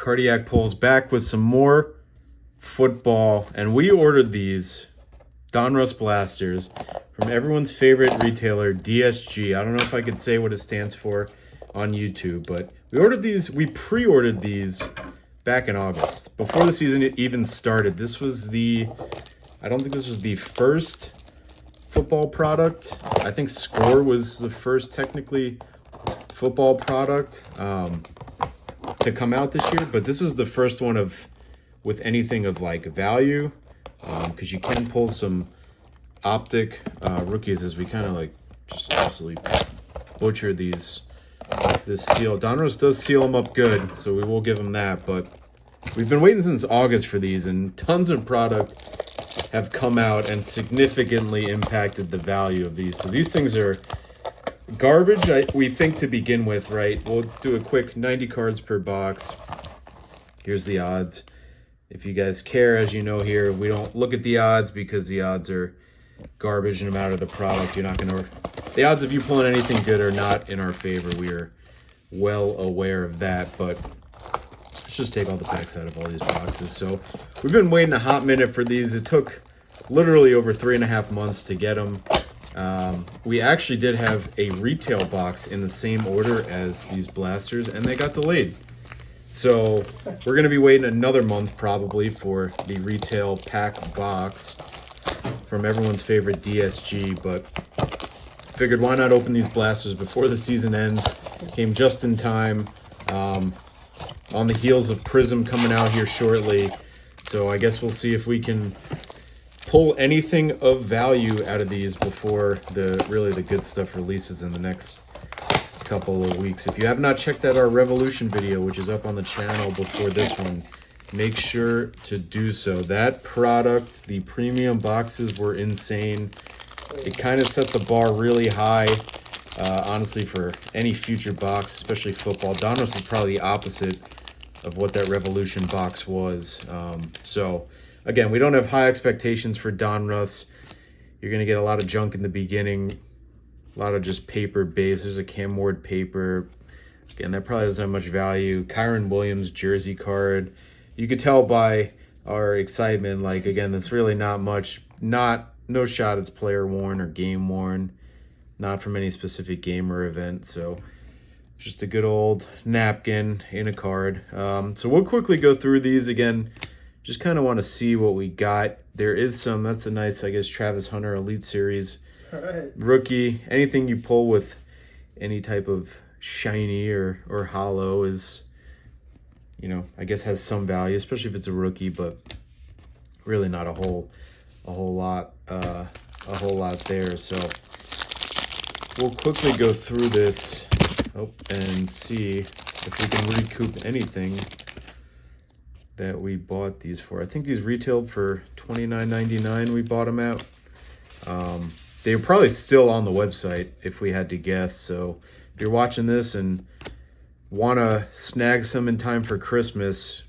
Cardiac Pulls back with some more football, and we ordered these Donruss Blasters from everyone's favorite retailer, DSG. I don't know if I could say what it stands for on YouTube, but we pre-ordered these back in August, before the season even started. I don't think this was the first football product. I think Score was the first technically football product to come out this year, but this was the first one with anything of like value, because you can pull some optic rookies, as we kind of like just absolutely butcher this seal. Donruss does seal them up good, so we will give them that, but we've been waiting since August for these, and tons of product have come out and significantly impacted the value of these. So these things are garbage, we think, to begin with, right? We'll do a quick 90 cards per box. Here's the odds. If you guys care, as you know here, we don't look at the odds because the odds are garbage no matter the product. You're not going to... The odds of you pulling anything good are not in our favor. We are well aware of that, but let's just take all the packs out of all these boxes. So we've been waiting a hot minute for these. It took literally over 3.5 months to get them. We actually did have a retail box in the same order as these blasters, and they got delayed. So we're going to be waiting another month probably for the retail pack box from everyone's favorite DSG, but figured why not open these blasters before the season ends. Came just in time, on the heels of Prism coming out here shortly. So I guess we'll see if we can pull anything of value out of these before the good stuff releases in the next couple of weeks. If you have not checked out our Revolution video, which is up on the channel before this one, make sure to do so. That product, the premium boxes, were insane. It kind of set the bar really high, honestly, for any future box, especially football. Donruss is probably the opposite of what that Revolution box was. So again, we don't have high expectations for Donruss. You're going to get a lot of junk in the beginning, a lot of just paper base. There's a Cam Ward paper. Again, that probably doesn't have much value. Kyren Williams jersey card. You could tell by our excitement, like, again, that's really not much. No shot it's player worn or game worn. Not from any specific game or event. So just a good old napkin in a card. So we'll quickly go through these again. Just kind of want to see what we got. There is some, that's a nice, I guess, Travis Hunter Elite Series rookie. Anything you pull with any type of shiny or hollow is, you know, I guess has some value, especially if it's a rookie, but really not a whole lot there. So we'll quickly go through this and see if we can recoup anything that we bought these for. I think these retailed for $29.99. We bought them at. They were probably still on the website if we had to guess. So if you're watching this and want to snag some in time for Christmas,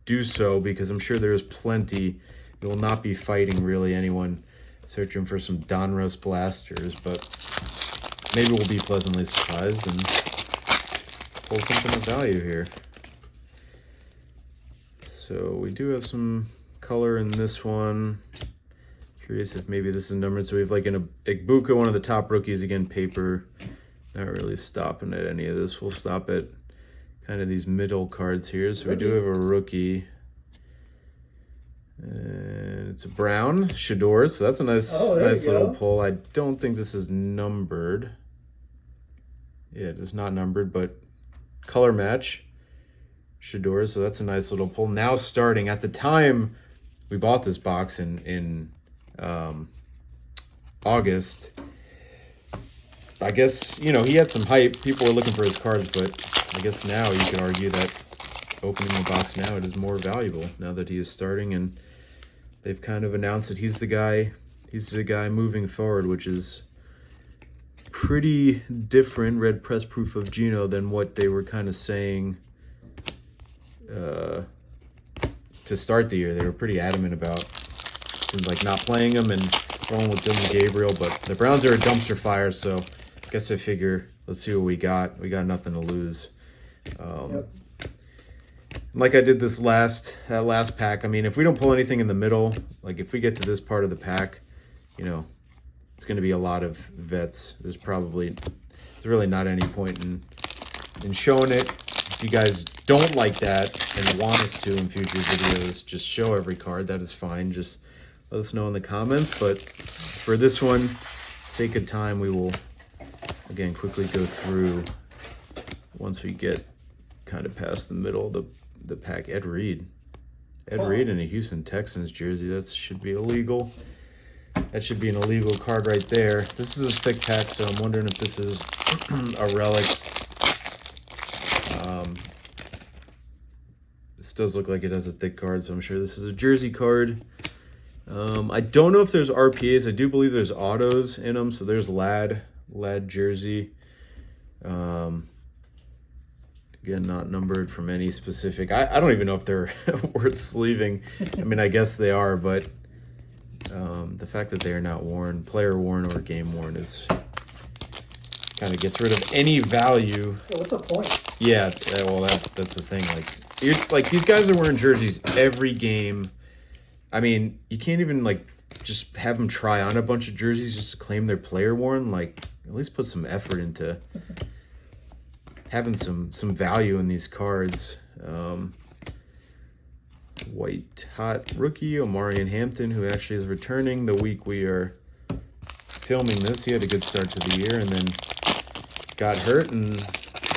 do so, because I'm sure there's plenty. You will not be fighting really anyone searching for some Donruss blasters, but maybe we'll be pleasantly surprised and pull something of value here. So we do have some color in this one. Curious if maybe this is numbered. So we have like an 𝐬𝐫𝐿𝐫𝐿, one of the top rookies, again, paper. Not really stopping at any of this. We'll stop at kind of these middle cards here. So we do have a rookie. And it's a brown 𝐬𝐻𝐫𝐿, so that's a nice little pull. I don't think this is numbered. Yeah, it is not numbered, but color match 𝐬𝐻𝐫𝐿, so that's a nice little pull. Now starting, at the time we bought this box in August, I guess, you know, he had some hype. People were looking for his cards, but I guess now you could argue that opening the box now, it is more valuable now that he is starting, and they've kind of announced that he's the guy moving forward, which is pretty different, red press proof of Geno, than what they were kind of saying to start the year. They were pretty adamant about, seems like, not playing him and going with Dylan Gabriel, but the Browns are a dumpster fire, so I guess I figure let's see what we got. We got nothing to lose. Like I did this last pack, I mean, if we don't pull anything in the middle, like if we get to this part of the pack, you know, it's going to be a lot of vets. There's really not any point in showing it. If you guys don't like that and want us to in future videos, just show every card. That is fine. Just let us know in the comments. But for this one, sake of time, we will, again, quickly go through once we get kind of past the middle of the pack. Ed Reed in a Houston Texans jersey. That should be illegal. That should be an illegal card right there. This is a thick pack, so I'm wondering if this is a relic. This does look like it has a thick card, so I'm sure this is a jersey card. I don't know if there's RPAs. I do believe there's autos in them, so there's lad jersey. Again, not numbered from any specific. I don't even know if they're worth sleeving. I mean, I guess they are, but the fact that they are not worn, player worn or game worn, is kind of gets rid of any value. Yeah, what's the point? Yeah, well, that's the thing. Like these guys are wearing jerseys every game. I mean, you can't even like just have them try on a bunch of jerseys just to claim they're player worn. Like, at least put some effort into having some value in these cards. White hot rookie Omarion Hampton, who actually is returning the week we are filming this. He had a good start to the year and then got hurt, and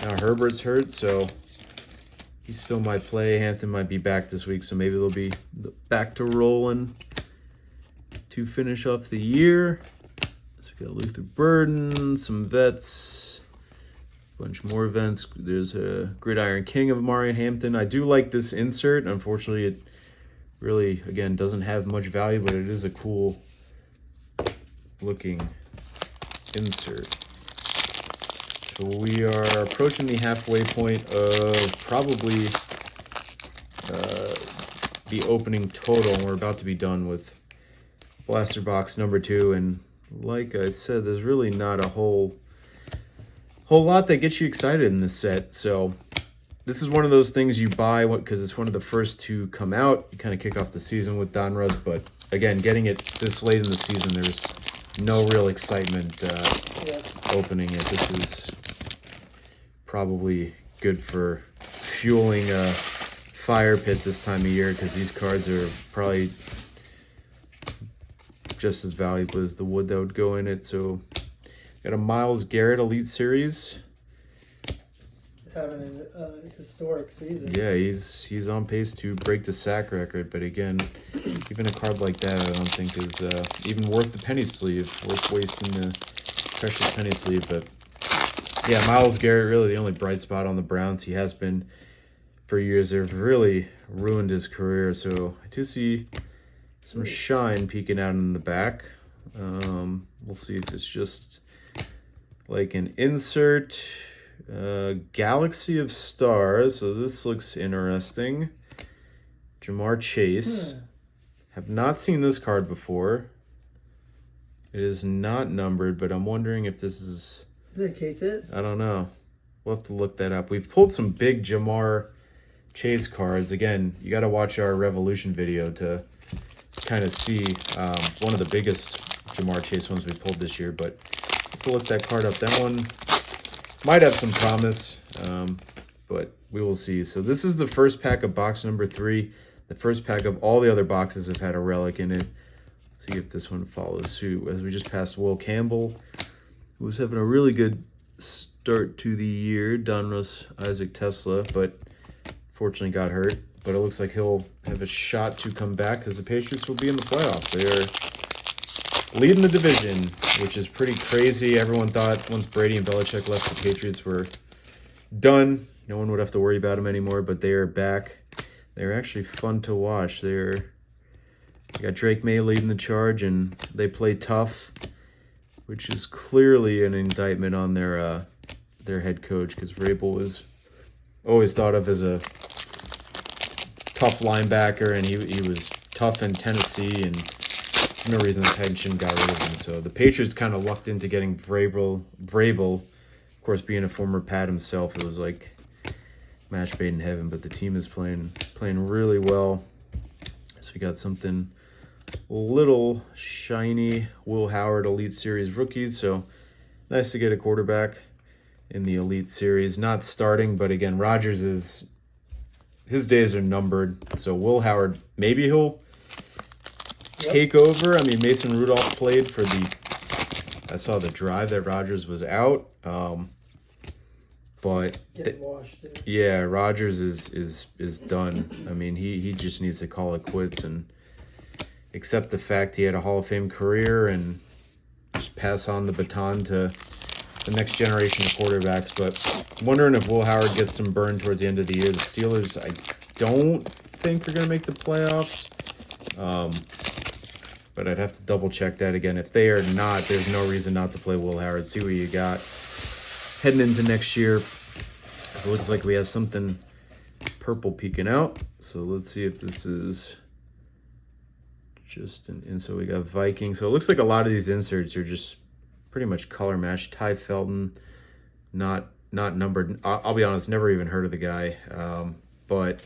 now Herbert's hurt, so he still might play. Hampton might be back this week, so maybe they'll be back to rolling to finish off the year. So we got Luther Burden, some vets, a bunch more events. There's a Gridiron King of Omarion Hampton. I do like this insert. Unfortunately, it really, again, doesn't have much value, but it is a cool looking insert. So we are approaching the halfway point of probably the opening total, and we're about to be done with Blaster Box number 2. And like I said, there's really not a whole lot that gets you excited in this set. So this is one of those things you buy because it's one of the first to come out. You kind of kick off the season with Donruss, but again, getting it this late in the season, there's no real excitement opening it. This is probably good for fueling a fire pit this time of year, because these cards are probably just as valuable as the wood that would go in it. So got a Myles Garrett Elite Series. Having a historic season. Yeah, he's on pace to break the sack record, but again, even a card like that I don't think is even worth the penny sleeve, worth wasting the precious penny sleeve. But yeah, Myles Garrett, really the only bright spot on the Browns. He has been for years. They've really ruined his career, so I do see some shine peeking out in the back. We'll see if it's just like an insert. Galaxy of Stars, so this looks interesting. Ja'Marr Chase. Have not seen this card before. It is not numbered, but I'm wondering if this is... Is it 𝐃𝐨𝐧'𝐭? I don't know. We'll have to look that up. We've pulled some big Ja'Marr Chase cards. Again, you got to watch our Revolution video to kind of see one of the biggest Ja'Marr Chase ones we pulled this year, but let's look that card up. That one might have some promise, but we will see. So this is the first pack of box number 3. The first pack of all the other boxes have had a relic in it. Let's see if this one follows suit. As we just passed Will Campbell, who was having a really good start to the year. Donruss Isaac Tesla, but fortunately got hurt. But it looks like he'll have a shot to come back because the Patriots will be in the playoffs. They are leading the division, which is pretty crazy. Everyone thought once Brady and Belichick left, the Patriots were done. No one would have to worry about them anymore, but they are back. They're actually fun to watch. They got Drake May leading the charge, and they play tough, which is clearly an indictment on their head coach, because Vrabel was always thought of as a tough linebacker, and he was tough in Tennessee, and no reason the Titans shouldn't got rid of him. So the Patriots kind of lucked into getting Vrabel. Of course, being a former Pat himself, it was like match made in heaven, but the team is playing really well. So we got something a little shiny, Will Howard Elite Series rookies. So nice to get a quarterback in the Elite Series. Not starting, but again, Rodgers his days are numbered. So Will Howard, maybe he'll take over. I mean, Mason Rudolph played for I saw the drive that Rodgers was out. But washed, yeah, Rodgers is done. I mean, he just needs to call it quits and accept the fact he had a Hall of Fame career and just pass on the baton to the next generation of quarterbacks. But wondering if Will Howard gets some burn towards the end of the year. The Steelers, I don't think are going to make the playoffs. But I'd have to double check that again. If they are not, there's no reason not to play Will Howard. See what you got heading into next year. So it looks like we have something purple peeking out. So let's see if this is just an insert. We got Viking. So it looks like a lot of these inserts are just pretty much color matched. Ty Felton, not numbered. I'll be honest, never even heard of the guy. But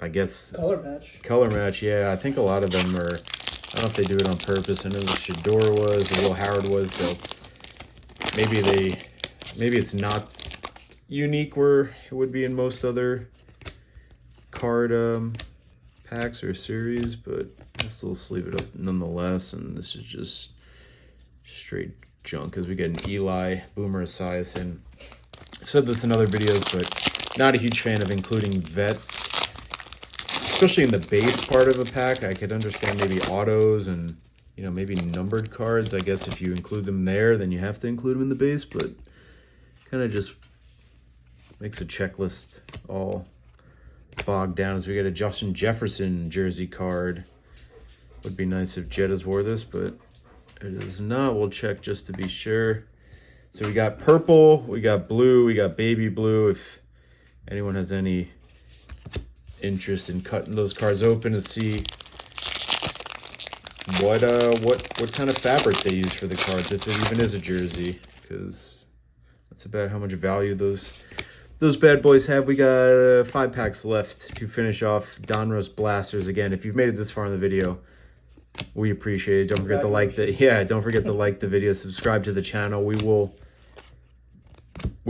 I guess color match. Yeah, I think a lot of them are. I don't know if they do it on purpose. I know the Shador was, or Will Howard was. So maybe it's not unique where it would be in most other card packs or series, but I'll still sleeve it up nonetheless. And this is just straight junk as we get an Eli Boomer Esiason. I've said this in other videos, but not a huge fan of including vets, especially in the base part of a pack. I could understand maybe autos and, you know, maybe numbered cards. I guess if you include them there, then you have to include them in the base, but kind of just makes a checklist all bogged down. As we get a Justin Jefferson jersey card. Would be nice if Jettas wore this, but it is not. We'll check just to be sure. So we got purple, we got blue, we got baby blue. If anyone has any interest in cutting those cards open to see what kind of fabric they use for the cards, if it even is a jersey, because that's about how much value those bad boys have. We got 5 packs left to finish off Donruss Blasters. Again, if you've made it this far in the video, we appreciate it. Don't forget to like the video, subscribe to the channel. We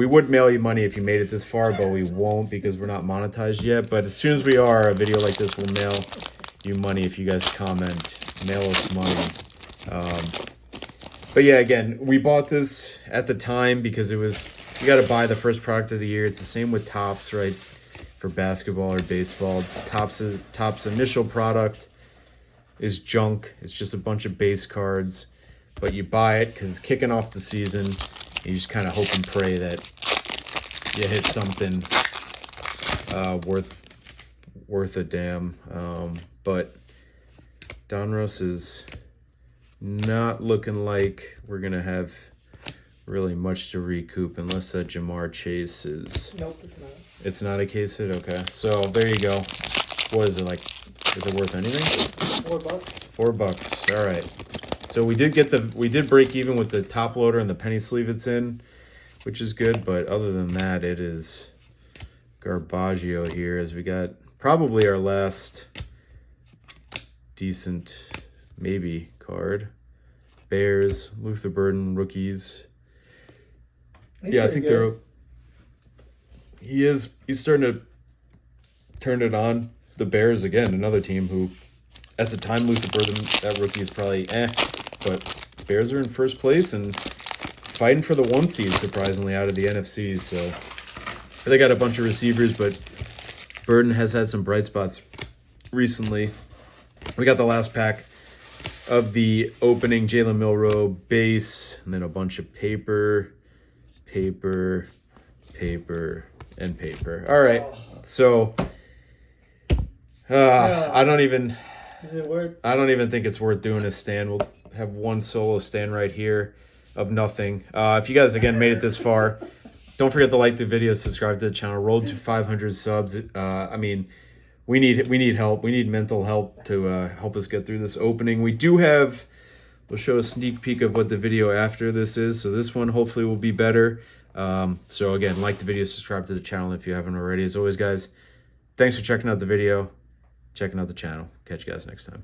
would mail you money if you made it this far, but we won't because we're not monetized yet. But as soon as we are, a video like this will mail you money if you guys comment. Mail us money. But yeah, again, we bought this at the time because you got to buy the first product of the year. It's the same with Topps, right? For basketball or baseball, Topps initial product is junk. It's just a bunch of base cards, but you buy it because it's kicking off the season. You just kind of hope and pray that you hit something worth a damn. But Donruss is not looking like we're gonna have really much to recoup unless that Jamar Chase is. Nope, it's not. It's not a case hit. Okay, so there you go. What is it like? Is it worth anything? $4. $4. All right. So we did break even with the top loader and the penny sleeve it's in, which is good. But other than that, it is garbaggio here, as we got probably our last decent maybe card. Bears, Luther Burden rookies. I think he's starting to turn it on. The Bears again, another team who at the time Luther Burden, that rookie is probably but Bears are in first place and fighting for the 1 seed, surprisingly, out of the NFC. So they got a bunch of receivers, but Burden has had some bright spots recently. We got the last pack of the opening Jalen Milroe base, and then a bunch of paper, and paper. All right, so I don't even think it's worth doing a stand. We'll have one solo stand right here of nothing. If you guys again made it this far, don't forget to like the video, subscribe to the channel. Roll to 500 subs. I mean, we need help. We need mental help to help us get through this opening. We'll show a sneak peek of what the video after this is. So this one hopefully will be better. So again, like the video, subscribe to the channel if you haven't already. As always, guys, thanks for checking out the video, checking out the channel. Catch you guys next time.